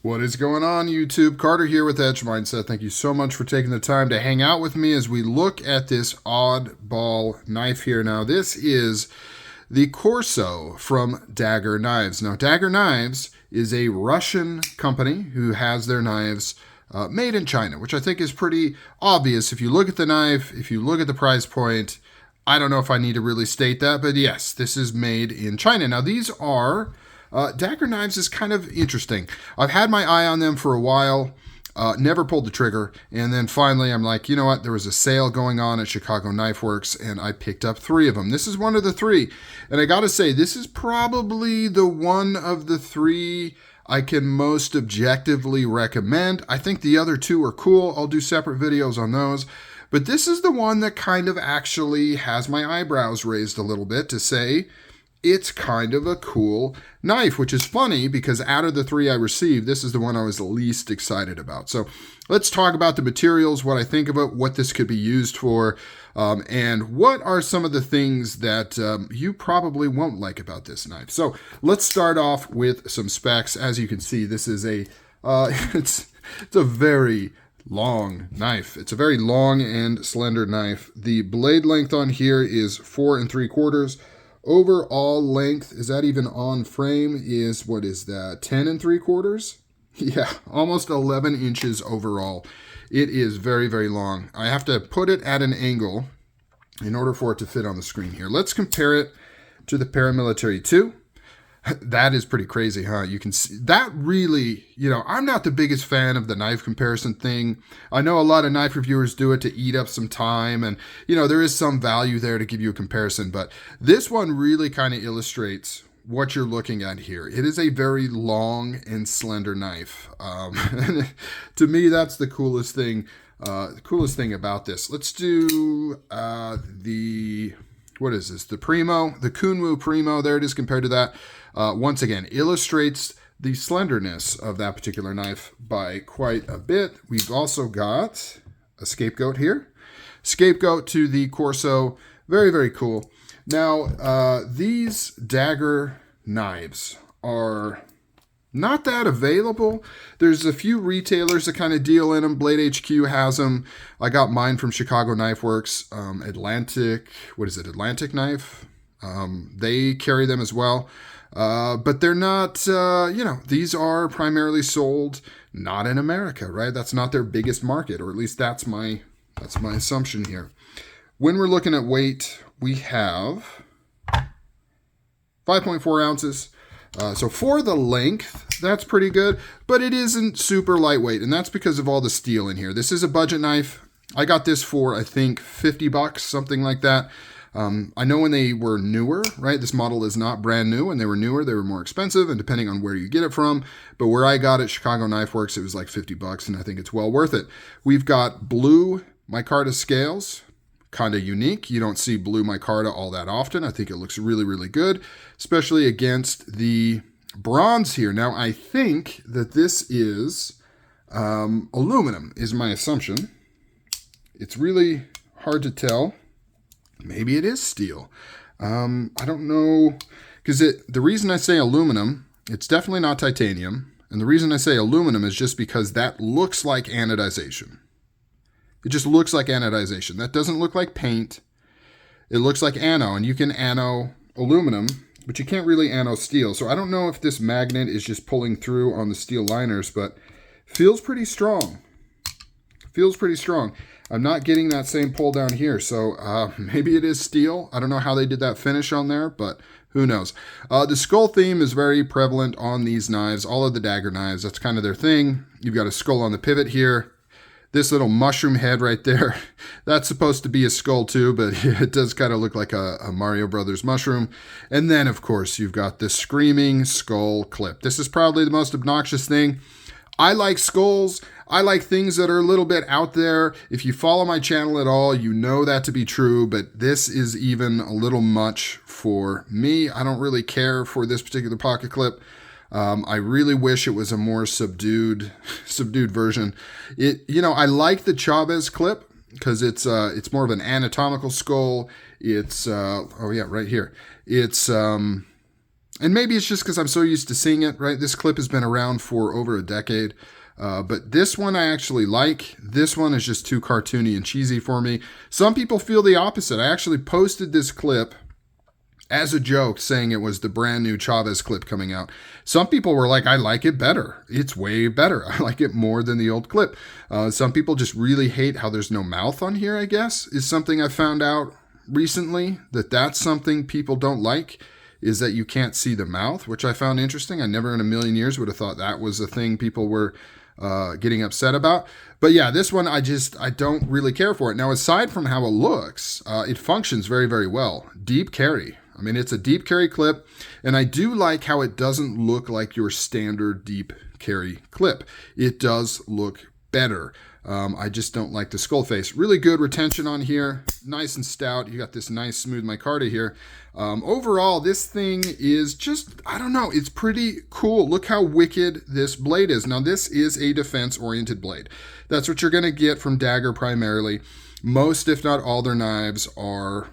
What is going on, YouTube? Carter here with Edge Mindset. Thank you so much for taking the time to hang out with me as we look at this oddball knife here. Now, this is the Corso from Daggerr Knives. Now, Daggerr Knives is a Russian company who has their knives made in China, which I think is pretty obvious. If you look at the knife, if you look at the price point, I don't know if I need to really state that, but yes, this is made in China. Now, these are... Daggerr Knives is kind of interesting. I've had my eye on them for a while, never pulled the trigger, and then finally I'm like, you know what, there was a sale going on at Chicago Knife Works, and I picked up 3 of them. This is one of the 3, and I gotta say, this is probably the one of the 3 I can most objectively recommend. I think the other 2 are cool. I'll do separate videos on those. But this is the one that kind of actually has my eyebrows raised a little bit to say, it's kind of a cool knife, which is funny because out of the 3 I received, this is the one I was the least excited about. So let's talk about the materials, what I think of it, what this could be used for, and what are some of the things that you probably won't like about this knife. So let's start off with some specs. As you can see, this is a, it's a very long knife. It's a very long and slender knife. The blade length on here is 4 3/4. Overall length, is that even on frame, is, what is that, 10 3/4? Yeah, almost 11 inches overall. It is very, very long. I have to put it at an angle in order for it to fit on the screen here. Let's compare it to the Paramilitary 2. That is pretty crazy, huh? You can see that really, I'm not the biggest fan of the knife comparison thing. I know a lot of knife reviewers do it to eat up some time, and, there is some value there to give you a comparison, but this one really kind of illustrates what you're looking at here. It is a very long and slender knife. To me, that's the coolest thing about this. Let's do what is this? The Primo, the Kunwu Primo. There it is compared to that. Once again, illustrates the slenderness of that particular knife by quite a bit. We've also got a scapegoat here. Scapegoat to the Corso. Very, very cool. Now, these Daggerr knives are not that available. There's a few retailers that kind of deal in them. Blade HQ has them. I got mine from Chicago Knife Works. Atlantic Knife? They carry them as well. But they're not, these are primarily sold not in America, right? That's not their biggest market, or at least that's my assumption here. When we're looking at weight, we have 5.4 ounces. So for the length, that's pretty good, but it isn't super lightweight, and that's because of all the steel in here. This is a budget knife. I got this for, I think, $50, something like that. I know when they were newer, right? This model is not brand new. When they were newer, they were more expensive, and depending on where you get it from. But where I got it, Chicago Knife Works, it was like $50, and I think it's well worth it. We've got blue Micarta scales. Kind of unique. You don't see blue micarta all that often. I think it looks really, really good, especially against the bronze here. Now, I think that this is aluminum, is my assumption. It's really hard to tell. Maybe it is steel. I don't know, because the reason I say aluminum, it's definitely not titanium. And the reason I say aluminum is just because that looks like anodization. It just looks like anodization. That doesn't look like paint. It looks like ano, and you can ano aluminum, but you can't really ano steel. So I don't know if this magnet is just pulling through on the steel liners, but feels pretty strong. Feels pretty strong. I'm not getting that same pull down here, so maybe it is steel. I don't know how they did that finish on there, but who knows. The skull theme is very prevalent on these knives. All of the Daggerr knives, that's kind of their thing. You've got a skull on the pivot here. This little mushroom head right there, that's supposed to be a skull too, but it does kind of look like a Mario Brothers mushroom. And then, of course, you've got this screaming skull clip. This is probably the most obnoxious thing. I like skulls. I like things that are a little bit out there. If you follow my channel at all, you know that to be true, but this is even a little much for me. I don't really care for this particular pocket clip. I really wish it was a more subdued version. I like the Chavez clip because it's more of an anatomical skull. It's right here. It's And maybe it's just because I'm so used to seeing it, right? This clip has been around for over a decade. But this one I actually like. This one is just too cartoony and cheesy for me. Some people feel the opposite. I actually posted this clip as a joke saying it was the brand new Chavez clip coming out. Some people were like, I like it better. It's way better. I like it more than the old clip. Some people just really hate how there's no mouth on here, I guess, is something I found out recently, that's something people don't like, is that you can't see the mouth, which I found interesting. I never in a million years would have thought that was a thing people were getting upset about. But yeah, this one, I don't really care for it. Now, aside from how it looks, it functions very, very well. Deep carry. I mean, it's a deep carry clip, and I do like how it doesn't look like your standard deep carry clip. It does look better. I just don't like the skull face. Really good retention on here. Nice and stout. You got this nice smooth micarta here. Overall, this thing is just, I don't know, it's pretty cool. Look how wicked this blade is. Now, this is a defense-oriented blade. That's what you're going to get from Daggerr primarily. Most, if not all, their knives are,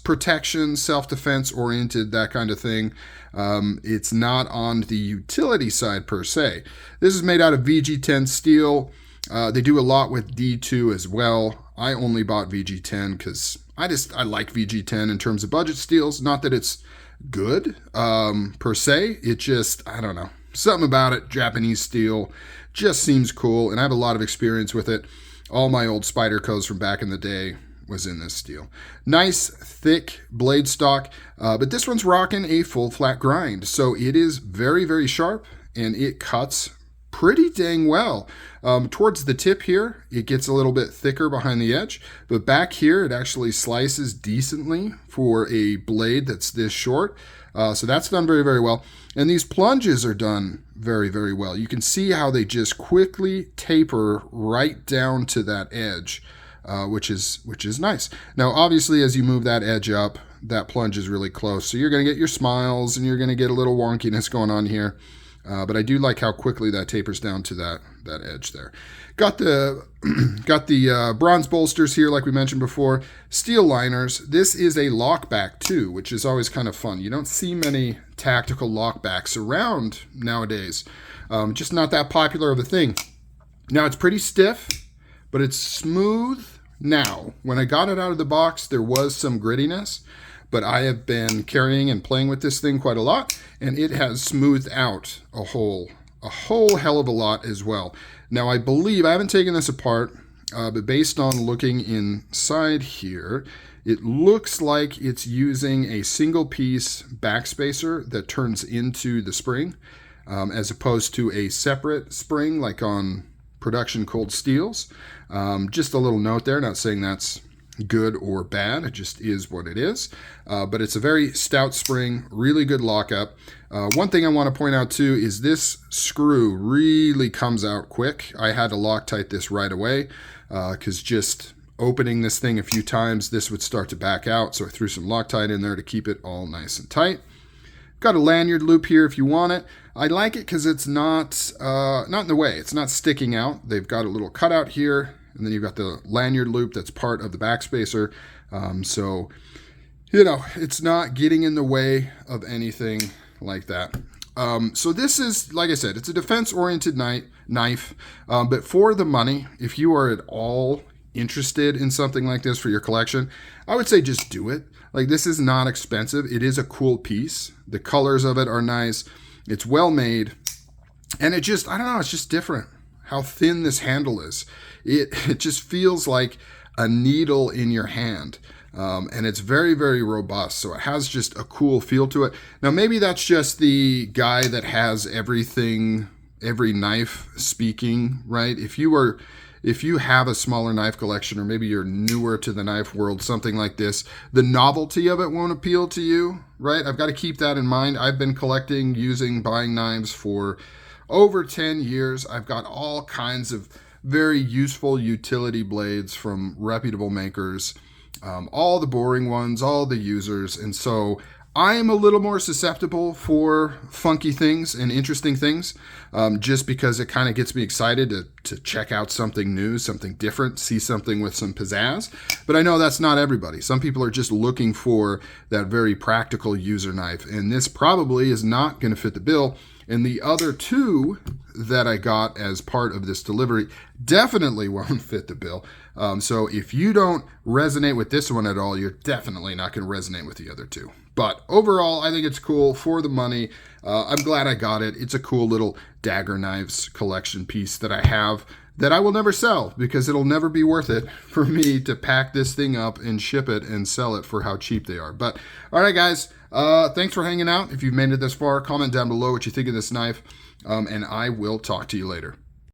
protection, self-defense oriented, that kind of thing. It's not on the utility side per se. This is made out of VG10 steel. They do a lot with D2 as well. I only bought VG10 because I like VG10 in terms of budget steels. Not that it's good per se. It just, I don't know. Something about it, Japanese steel, just seems cool. And I have a lot of experience with it. All my old Spydercos from back in the day was in this steel. Nice, thick blade stock. But this one's rocking a full flat grind. So it is very, very sharp and it cuts pretty dang well. Towards the tip here, it gets a little bit thicker behind the edge, but back here, it actually slices decently for a blade that's this short. So that's done very, very well. And these plunges are done very, very well. You can see how they just quickly taper right down to that edge, which is nice. Now, obviously, as you move that edge up, that plunge is really close. So you're going to get your smiles and you're going to get a little wonkiness going on here. But I do like how quickly that tapers down to that edge there. Got the bronze bolsters here, like we mentioned before. Steel liners. This is a lockback too, which is always kind of fun. You don't see many tactical lockbacks around nowadays. Just not that popular of a thing. Now it's pretty stiff, but it's smooth now. When I got it out of the box, there was some grittiness. But I have been carrying and playing with this thing quite a lot, and it has smoothed out a whole hell of a lot as well. Now, I believe, I haven't taken this apart, but based on looking inside here, it looks like it's using a single piece backspacer that turns into the spring, as opposed to a separate spring like on production cold steels. Just a little note there, not saying that's good or bad, it just is what it is. But it's a very stout spring, really good lockup. One thing I want to point out too is this screw really comes out quick. I had to Loctite this right away because just opening this thing a few times, this would start to back out. So I threw some Loctite in there to keep it all nice and tight. Got a lanyard loop here if you want it. I like it because it's not in the way. It's not sticking out. They've got a little cutout here. And then you've got the lanyard loop that's part of the backspacer. So, it's not getting in the way of anything like that. So this is, like I said, it's a defense-oriented knife. But for the money, if you are at all interested in something like this for your collection, I would say just do it. Like, this is not expensive. It is a cool piece. The colors of it are nice. It's well made. And it just, I don't know, it's just different. How thin this handle is. It just feels like a needle in your hand. And it's very, very robust. So it has just a cool feel to it. Now, maybe that's just the guy that has everything, every knife speaking, right? If you have a smaller knife collection, or maybe you're newer to the knife world, something like this, the novelty of it won't appeal to you, right? I've got to keep that in mind. I've been collecting, buying knives for over 10 years. I've got all kinds of very useful utility blades from reputable makers, all the boring ones, all the users. And so I am a little more susceptible for funky things and interesting things, just because it kind of gets me excited to check out something new, something different, see something with some pizzazz. But I know that's not everybody. Some people are just looking for that very practical user knife, and this probably is not going to fit the bill. And the other two that I got as part of this delivery definitely won't fit the bill. So if you don't resonate with this one at all, you're definitely not going to resonate with the other two. But overall, I think it's cool for the money. I'm glad I got it. It's a cool little Daggerr knives collection piece that I have that I will never sell, because it'll never be worth it for me to pack this thing up and ship it and sell it for how cheap they are. But all right, guys, thanks for hanging out. If you've made it this far, comment down below what you think of this knife, and I will talk to you later.